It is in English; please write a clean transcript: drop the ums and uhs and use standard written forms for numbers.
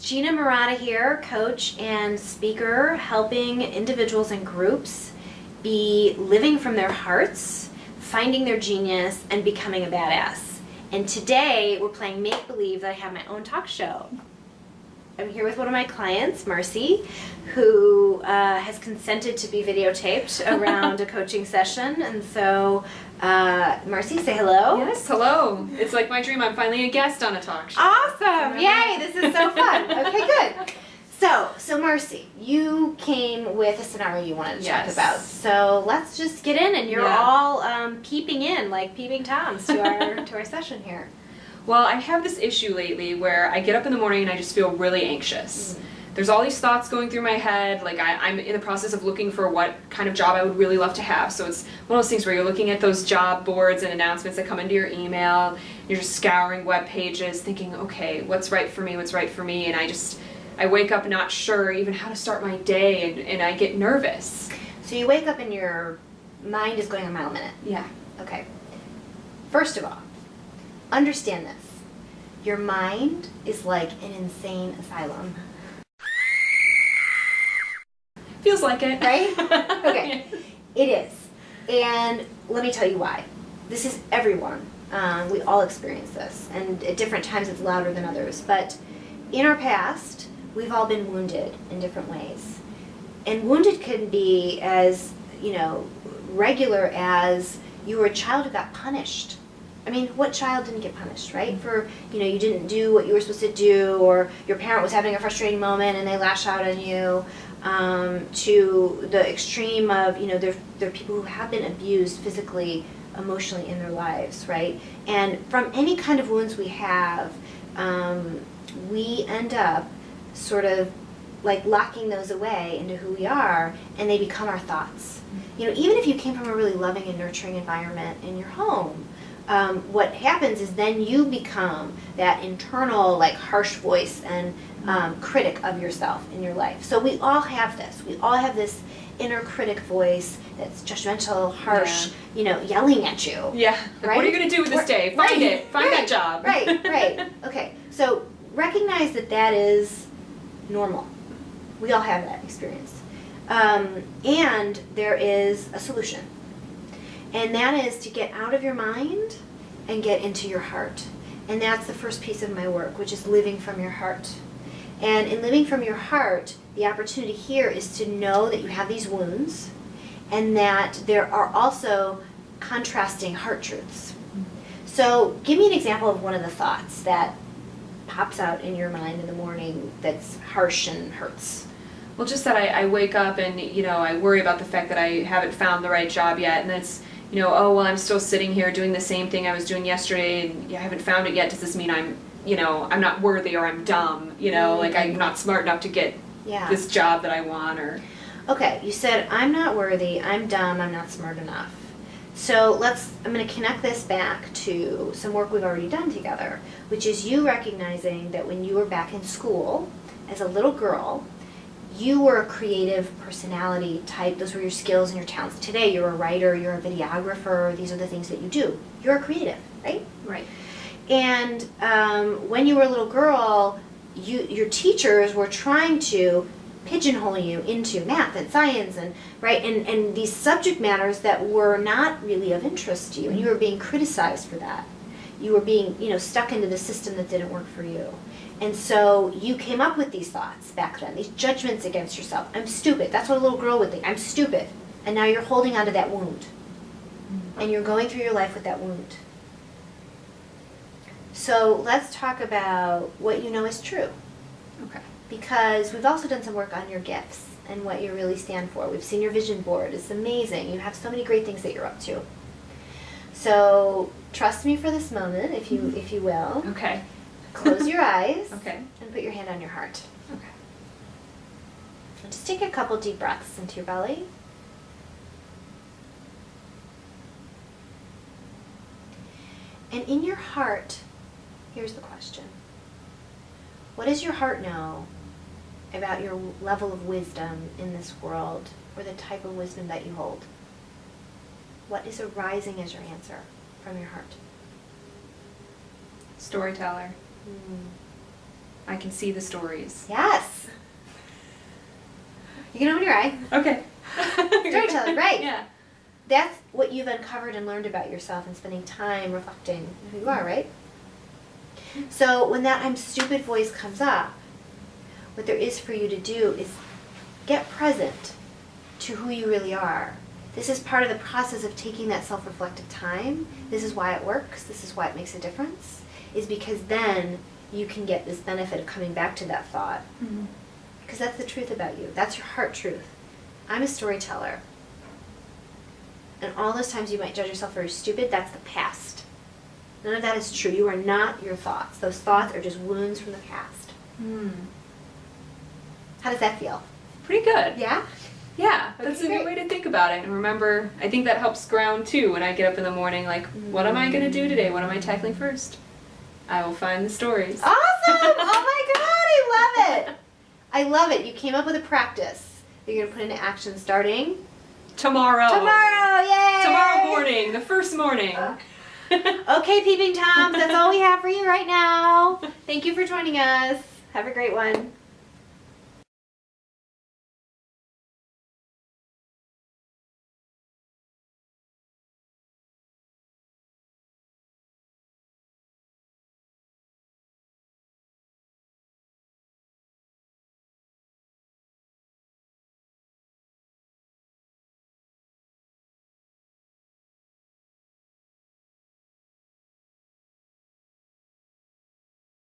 Gina Murata here, coach and speaker, helping individuals and groups be living from their hearts, finding their genius, and becoming a badass. And today we're playing make-believe that I have my own talk show. I'm here with one of my clients, Marcy, who has consented to be videotaped around a coaching session. And so, Marcy, say hello. Yes, hello. It's like my dream. I'm finally a guest on a talk show. Awesome! Yay! This is so fun. Okay, good. So Marcy, you came with a scenario you wanted to talk about. So let's just get in, and you're all peeping in like peeping toms to our session here. Well, I have this issue lately where I get up in the morning and I just feel really anxious. There's all these thoughts going through my head, like I'm in the process of looking for what kind of job I would really love to have. So it's one of those things where you're looking at those job boards and announcements that come into your email, you're just scouring web pages thinking, okay, what's right for me, and I wake up not sure even how to start my day, and I get nervous. So you wake up and your mind is going a mile a minute. Yeah. Okay. First of all, understand this. Your mind is like an insane asylum. Feels like it. Right? Okay. It is. And let me tell you why. This is everyone. We all experience this. And at different times it's louder than others. But in our past, we've all been wounded in different ways. And wounded can be as, regular as you were a child who got punished. I mean, what child didn't get punished, right? For, you didn't do what you were supposed to do, or your parent was having a frustrating moment and they lash out on you, to the extreme of, there are people who have been abused physically, emotionally in their lives, right? And from any kind of wounds we have, we end up sort of like locking those away into who we are, and they become our thoughts. Even if you came from a really loving and nurturing environment in your home, what happens is then you become that internal, harsh voice and critic of yourself in your life. So we all have this. We all have this inner critic voice that's judgmental, harsh, yelling at you. Yeah. Right? What are you going to do with this day? Find it. Find that job. Right. Okay. So recognize that is normal. We all have that experience. And there is a solution. And that is to get out of your mind and get into your heart. And that's the first piece of my work, which is living from your heart. And in living from your heart, the opportunity here is to know that you have these wounds and that there are also contrasting heart truths. So give me an example of one of the thoughts that pops out in your mind in the morning that's harsh and hurts. Well, just that I wake up and, I worry about the fact that I haven't found the right job yet, and that's, oh, well, I'm still sitting here doing the same thing I was doing yesterday, and I haven't found it yet. Does this mean I'm not worthy, or I'm dumb, like I'm not smart enough to get this job that I want, or... Okay, you said, I'm not worthy, I'm dumb, I'm not smart enough. So I'm going to connect this back to some work we've already done together, which is you recognizing that when you were back in school as a little girl, you were a creative personality type. Those were your skills and your talents. Today, you're a writer, you're a videographer. These are the things that you do. You're a creative, right? Right. And when you were a little girl, your teachers were trying to pigeonhole you into math and science and these subject matters that were not really of interest to you, and you were being criticized for that. You were being stuck into the system that didn't work for you. And so you came up with these thoughts back then, these judgments against yourself. I'm stupid. That's what a little girl would think. I'm stupid. And now you're holding onto that wound. And you're going through your life with that wound. So let's talk about what you know is true. Okay. Because we've also done some work on your gifts and what you really stand for. We've seen your vision board. It's amazing. You have so many great things that you're up to. So trust me for this moment, if you will. Okay. Close your eyes. Okay. And put your hand on your heart. Okay. And just take a couple deep breaths into your belly. And in your heart, here's the question. What does your heart know about your level of wisdom in this world, or the type of wisdom that you hold? What is arising as your answer from your heart? Storyteller. I can see the stories. Yes. You can open your eye. Okay. Storytelling, right. Yeah. That's what you've uncovered and learned about yourself and spending time reflecting on who you are, right? So when that I'm stupid voice comes up, what there is for you to do is get present to who you really are. This is part of the process of taking that self-reflective time. This is why it works. This is why it makes a difference. Is because then you can get this benefit of coming back to that thought. Because that's the truth about you. That's your heart truth. I'm a storyteller. And all those times you might judge yourself very stupid, that's the past. None of that is true. You are not your thoughts. Those thoughts are just wounds from the past. How does that feel? Pretty good. Yeah? Yeah, that's Okay, a good way to think about it. And remember, I think that helps ground too when I get up in the morning, like, what am I going to do today? What am I tackling first? I will find the stories. Awesome! Oh my god, I love it! I love it. You came up with a practice that you're going to put into action starting Tomorrow. yay! Tomorrow morning, the first morning. Okay, Peeping Toms, that's all we have for you right now. Thank you for joining us. Have a great one.